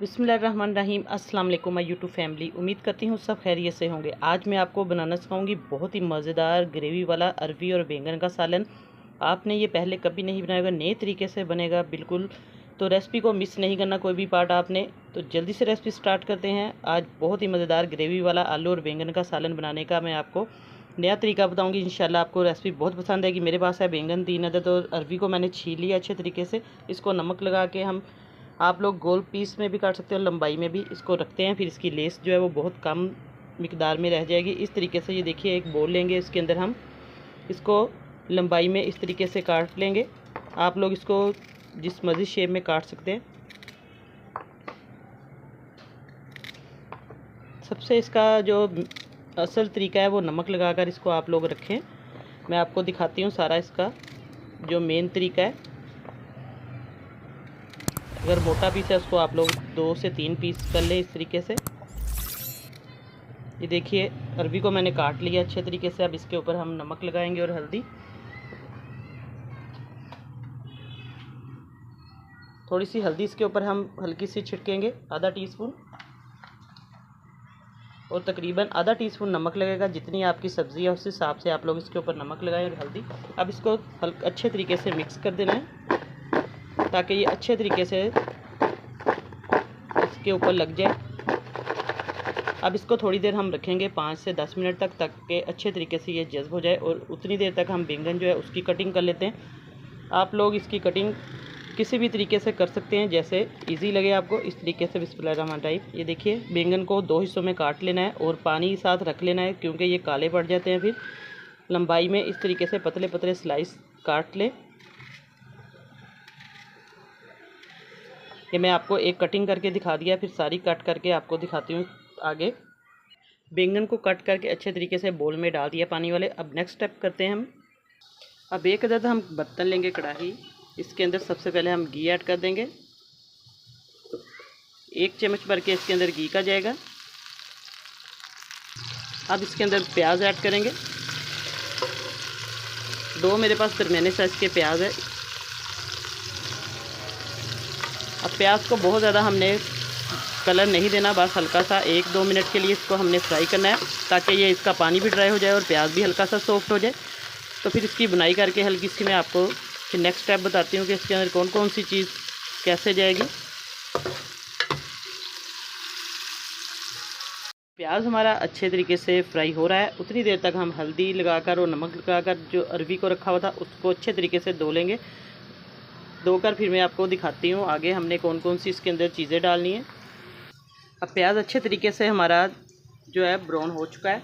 बिस्मिल्लाहिर्रहमानिर्रहीम। अस्सलाम वालेकुम माय यूट्यूब फैमिली। उम्मीद करती हूँ सब खैरियत से होंगे। आज मैं आपको बनाना सिखाऊंगी बहुत ही मज़ेदार ग्रेवी वाला अरवी और बैंगन का सालन। आपने ये पहले कभी नहीं बनाया होगा, नए तरीके से बनेगा बिल्कुल। तो रेसिपी को मिस नहीं करना कोई भी पार्ट आपने। तो जल्दी से रेसिपी स्टार्ट करते हैं। आज बहुत ही मज़ेदार ग्रेवी वाला आलू और बैंगन का सालन बनाने का मैं आपको नया तरीका बताऊंगी। इंशाल्लाह आपको रेसिपी बहुत पसंद आएगी। मेरे पास है बैंगन 3 अदद और अरवी को मैंने छील लिया अच्छे तरीके से। इसको नमक लगा के आप लोग गोल पीस में भी काट सकते हो, लंबाई में भी इसको रखते हैं। फिर इसकी लेस जो है वो बहुत कम मिकदार में रह जाएगी। इस तरीके से ये देखिए, एक बोल लेंगे, इसके अंदर हम इसको लंबाई में इस तरीके से काट लेंगे। आप लोग इसको जिस मर्जी शेप में काट सकते हैं। सबसे इसका जो असल तरीका है वो नमक लगाकर इसको आप लोग रखें। मैं आपको दिखाती हूँ सारा इसका जो मेन तरीका है। अगर मोटा पीस है उसको आप लोग 2 से 3 पीस कर लें इस तरीके से। ये देखिए, अरवी को मैंने काट लिया अच्छे तरीके से। अब इसके ऊपर हम नमक लगाएंगे और हल्दी, थोड़ी सी हल्दी इसके ऊपर हम हल्की सी छिड़केंगे, आधा टीस्पून, और तकरीबन आधा टीस्पून नमक लगेगा। जितनी आपकी सब्ज़ी है उस हिसाब से आप लोग इसके ऊपर नमक लगाएं और हल्दी। अब इसको अच्छे तरीके से मिक्स कर देना है ताकि ये अच्छे तरीके से इसके ऊपर लग जाए। अब इसको थोड़ी देर हम रखेंगे 5 से 10 मिनट तक, ताकि अच्छे तरीके से ये जज़्ब हो जाए। और उतनी देर तक हम बैंगन जो है उसकी कटिंग कर लेते हैं। आप लोग इसकी कटिंग किसी भी तरीके से कर सकते हैं, जैसे इजी लगे आपको, इस तरीके से बिस्मिल्लाहिर्रहमानिर्रहीम। ये देखिए, बैंगन को 2 हिस्सों में काट लेना है और पानी साथ रख लेना है, क्योंकि ये काले पड़ जाते हैं। फिर लंबाई में इस तरीके से पतले पतले स्लाइस काट लें। ये मैं आपको एक कटिंग करके दिखा दिया, फिर सारी कट करके आपको दिखाती हूँ आगे। बैंगन को कट करके अच्छे तरीके से बोल में डाल दिया पानी वाले। अब नेक्स्ट स्टेप करते हैं हम। अब एक अदद हम बर्तन लेंगे, कढ़ाई। इसके अंदर सबसे पहले हम घी ऐड कर देंगे। 1 चम्मच भर के इसके अंदर घी का जाएगा। अब इसके अंदर प्याज ऐड करेंगे। 2 मेरे पास दरमियाने साइज़ के प्याज है। अब प्याज को बहुत ज़्यादा हमने कलर नहीं देना, बस हल्का सा 1-2 मिनट के लिए इसको हमने फ्राई करना है, ताकि ये इसका पानी भी ड्राई हो जाए और प्याज भी हल्का सा सॉफ्ट हो जाए। तो फिर इसकी बुनाई करके हल्की सी मैं आपको फिर नेक्स्ट स्टेप बताती हूँ कि इसके अंदर कौन कौन सी चीज़ कैसे जाएगी। प्याज हमारा अच्छे तरीके से फ्राई हो रहा है। उतनी देर तक हम हल्दी लगाकर और नमक लगाकर जो अरवी को रखा हुआ था उसको अच्छे तरीके से धो लेंगे। धोकर फिर मैं आपको दिखाती हूँ आगे हमने कौन कौन सी इसके अंदर चीज़ें डालनी है। अब प्याज अच्छे तरीके से हमारा जो है ब्राउन हो चुका है।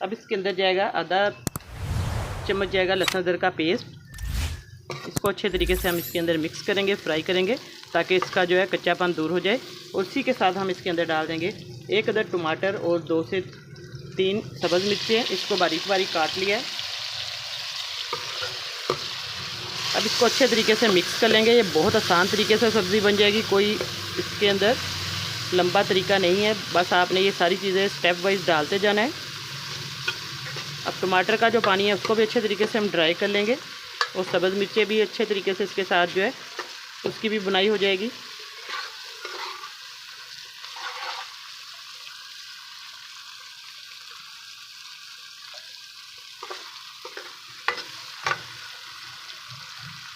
अब इसके अंदर जाएगा आधा चम्मच जाएगा लहसुन अदरक का पेस्ट। इसको अच्छे तरीके से हम इसके अंदर मिक्स करेंगे, फ्राई करेंगे, ताकि इसका जो है कच्चापन दूर हो जाए। और इसी के साथ हम इसके अंदर डाल देंगे 1 अदद टमाटर और 2 से 3 सब्ज़ मिर्चें। इसको बारीक बारीक काट लिया है। अब इसको अच्छे तरीके से मिक्स कर लेंगे। ये बहुत आसान तरीके से सब्ज़ी बन जाएगी, कोई इसके अंदर लंबा तरीका नहीं है। बस आपने ये सारी चीज़ें स्टेप वाइज डालते जाना है। अब टमाटर का जो पानी है उसको भी अच्छे तरीके से हम ड्राई कर लेंगे, और सब्ज़ मिर्चें भी अच्छे तरीके से इसके साथ जो है उसकी भी बुनाई हो जाएगी।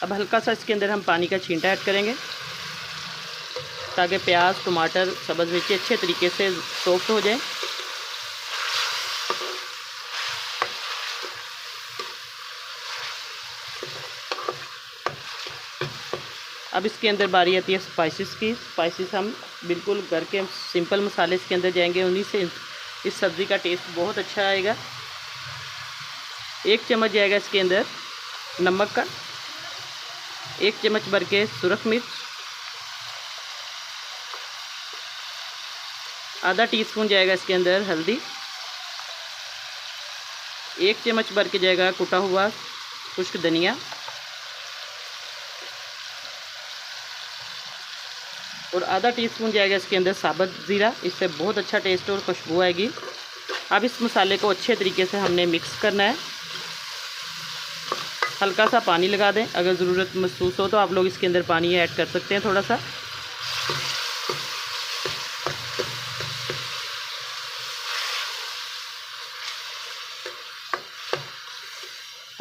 अब हल्का सा इसके अंदर हम पानी का छींटा ऐड करेंगे, ताकि प्याज, टमाटर, सब्ज़ मिर्ची अच्छे तरीके से सॉफ्ट हो जाए। अब इसके अंदर बारी आती है स्पाइसेस की। स्पाइसेस हम बिल्कुल घर के सिंपल मसाले इसके अंदर जाएंगे, उन्हीं से इस सब्ज़ी का टेस्ट बहुत अच्छा आएगा। 1 चम्मच जाएगा इसके अंदर नमक का, 1 चम्मच भर के सुरख मिर्च, आधा टीस्पून जाएगा इसके अंदर हल्दी, 1 चम्मच भर के जाएगा कुटा हुआ खुश्क धनिया, और आधा टीस्पून जाएगा इसके अंदर साबुत ज़ीरा। इससे बहुत अच्छा टेस्ट और खुशबू आएगी। अब इस मसाले को अच्छे तरीके से हमने मिक्स करना है। हल्का सा पानी लगा दें, अगर ज़रूरत महसूस हो तो आप लोग इसके अंदर पानी ऐड कर सकते हैं थोड़ा सा।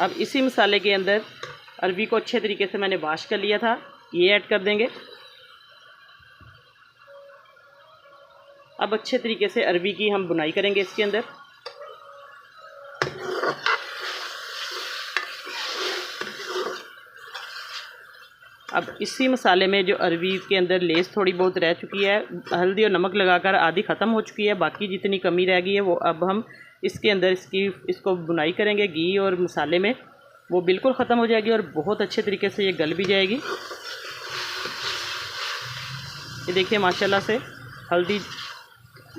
अब इसी मसाले के अंदर अरवी को अच्छे तरीके से मैंने वॉश कर लिया था, ये ऐड कर देंगे। अब अच्छे तरीके से अरवी की हम बुनाई करेंगे इसके अंदर। अब इसी मसाले में जो अरवी के अंदर लेस थोड़ी बहुत रह चुकी है, हल्दी और नमक लगाकर आधी ख़त्म हो चुकी है, बाकी जितनी कमी रह गई है वो अब हम इसके अंदर इसको बुनाई करेंगे घी और मसाले में, वो बिल्कुल ख़त्म हो जाएगी और बहुत अच्छे तरीके से ये गल भी जाएगी। ये देखिए माशाल्लाह से हल्दी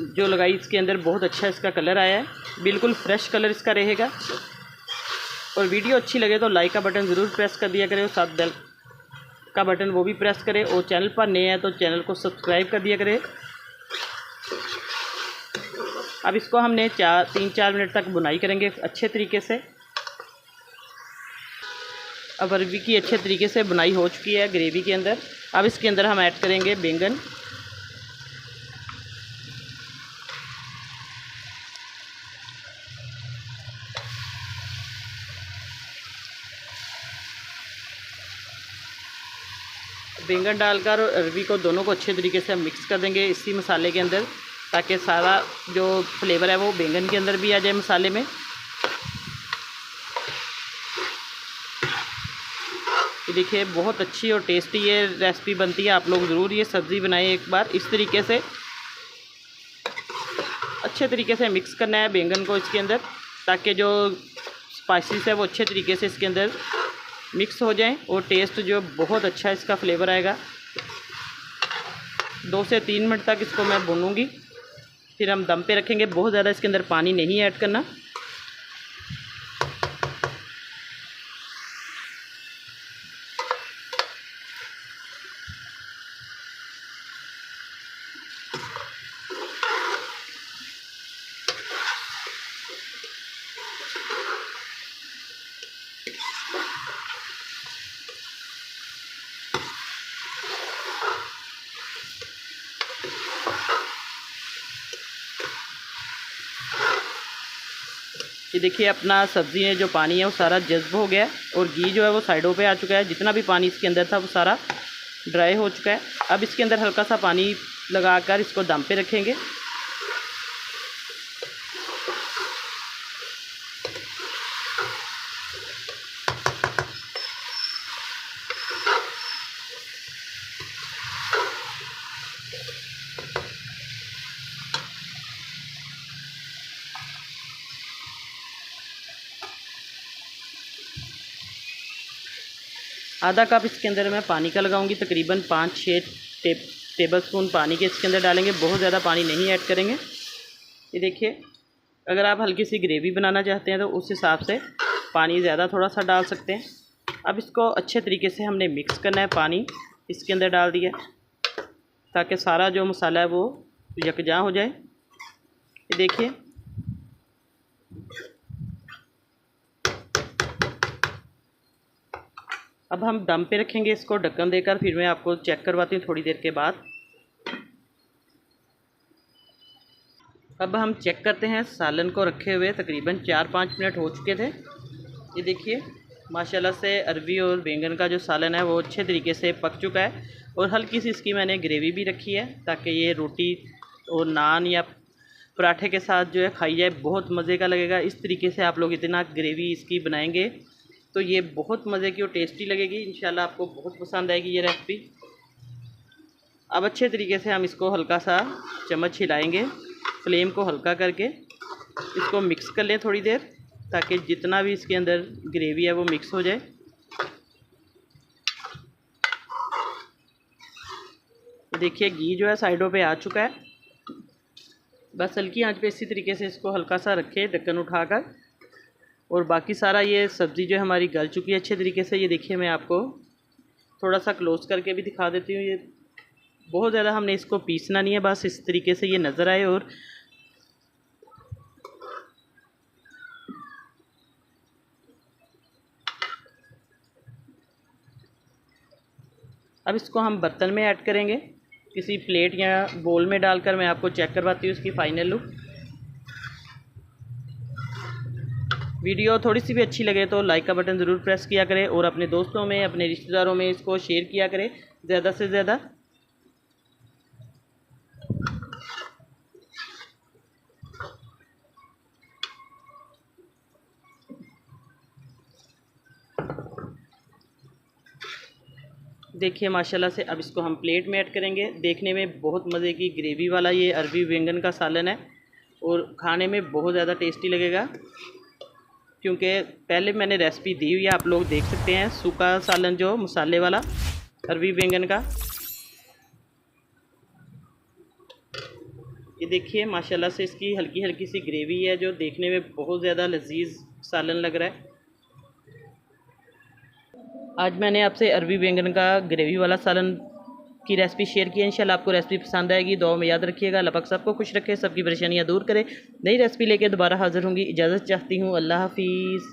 जो लगाई इसके अंदर बहुत अच्छा इसका कलर आया है, बिल्कुल फ्रेश कलर इसका रहेगा। और वीडियो अच्छी लगे तो लाइक का बटन ज़रूर प्रेस कर दिया करें और साथ बेल का बटन वो भी प्रेस करें, और चैनल पर नए हैं तो चैनल को सब्सक्राइब कर दिया करें। अब इसको हमने 3-4 मिनट तक बुनाई करेंगे अच्छे तरीके से। अब अरवी की अच्छे तरीके से बुनाई हो चुकी है ग्रेवी के अंदर। अब इसके अंदर हम ऐड करेंगे बैंगन। बैंगन डालकर और अरवी को दोनों को अच्छे तरीके से हम मिक्स कर देंगे इसी मसाले के अंदर, ताकि सारा जो फ्लेवर है वो बैंगन के अंदर भी आ जाए मसाले में। ये देखिए बहुत अच्छी और टेस्टी ये रेसिपी बनती है। आप लोग ज़रूर ये सब्ज़ी बनाएं एक बार इस तरीके से। अच्छे तरीके से मिक्स करना है बैंगन को इसके अंदर, ताकि जो स्पाइसेस है वो अच्छे तरीके से इसके अंदर मिक्स हो जाएं और टेस्ट जो बहुत अच्छा इसका फ्लेवर आएगा। 2 से 3 मिनट तक इसको मैं भूनूंगी, फिर हम दम पे रखेंगे। बहुत ज़्यादा इसके अंदर पानी नहीं ऐड करना। ये देखिए अपना सब्ज़ी में जो पानी है वो सारा जज्ब हो गया है और घी जो है वो साइडों पे आ चुका है। जितना भी पानी इसके अंदर था वो सारा ड्राई हो चुका है। अब इसके अंदर हल्का सा पानी लगाकर इसको दम पे रखेंगे। आधा कप इसके अंदर मैं पानी का लगाऊंगी। तकरीबन 5-6 टेबल स्पून पानी के इसके अंदर डालेंगे। बहुत ज़्यादा पानी नहीं ऐड करेंगे। ये देखिए अगर आप हल्की सी ग्रेवी बनाना चाहते हैं तो उस हिसाब से पानी ज़्यादा थोड़ा सा डाल सकते हैं। अब इसको अच्छे तरीके से हमने मिक्स करना है। पानी इसके अंदर डाल दिया ताकि सारा जो मसाला है वो यकजा हो जाए। ये देखिए अब हम दम पे रखेंगे इसको ढक्कन देकर। फिर मैं आपको चेक करवाती हूँ थोड़ी देर के बाद। अब हम चेक करते हैं सालन को रखे हुए तकरीबन 4-5 मिनट हो चुके थे। ये देखिए माशाल्लाह से अरवी और बैंगन का जो सालन है वो अच्छे तरीके से पक चुका है और हल्की सी इसकी मैंने ग्रेवी भी रखी है ताकि ये रोटी और नान या पराठे के साथ जो है खाई जाए, बहुत मज़े का लगेगा। इस तरीके से आप लोग इतना ग्रेवी इसकी बनाएंगे तो ये बहुत मज़े की और टेस्टी लगेगी। इंशाल्लाह आपको बहुत पसंद आएगी ये रेसिपी। अब अच्छे तरीके से हम इसको हल्का सा चम्मच हिलाएंगे, फ्लेम को हल्का करके इसको मिक्स कर लें थोड़ी देर, ताकि जितना भी इसके अंदर ग्रेवी है वो मिक्स हो जाए। देखिए घी जो है साइडों पे आ चुका है। बस हल्की आंच पे इसी तरीके से इसको हल्का सा रखें ढक्कन उठाकर, और बाकी सारा ये सब्ज़ी जो है हमारी गल चुकी है अच्छे तरीके से। ये देखिए मैं आपको थोड़ा सा क्लोज करके भी दिखा देती हूँ। ये बहुत ज़्यादा हमने इसको पीसना नहीं है, बस इस तरीके से ये नज़र आए। और अब इसको हम बर्तन में ऐड करेंगे, किसी प्लेट या बोल में डालकर मैं आपको चेक करवाती हूँ इसकी फ़ाइनल लुक। वीडियो थोड़ी सी भी अच्छी लगे तो लाइक का बटन ज़रूर प्रेस किया करें और अपने दोस्तों में, अपने रिश्तेदारों में इसको शेयर किया करें ज़्यादा से ज़्यादा। देखिए माशाल्लाह से अब इसको हम प्लेट में ऐड करेंगे। देखने में बहुत मज़े की ग्रेवी वाला ये अरबी बैंगन का सालन है और खाने में बहुत ज़्यादा टेस्टी लगेगा, क्योंकि पहले मैंने रेसिपी दी हुई है, आप लोग देख सकते हैं। सूखा सालन जो मसाले वाला अरबी बैंगन का, ये देखिए माशाल्लाह से इसकी हल्की हल्की सी ग्रेवी है जो देखने में बहुत ज़्यादा लजीज सालन लग रहा है। आज मैंने आपसे अरबी बैंगन का ग्रेवी वाला सालन की रेसिपी शेयर की है। इंशाल्लाह आपको रेसिपी पसंद आएगी। दुआ में याद रखिएगा। अल्लाह पाक सबको खुश रखे, सबकी परेशानियां दूर करे। नई रेसिपी लेके दोबारा हाजिर होंगी। इजाज़त चाहती हूँ। अल्लाह हाफिज़।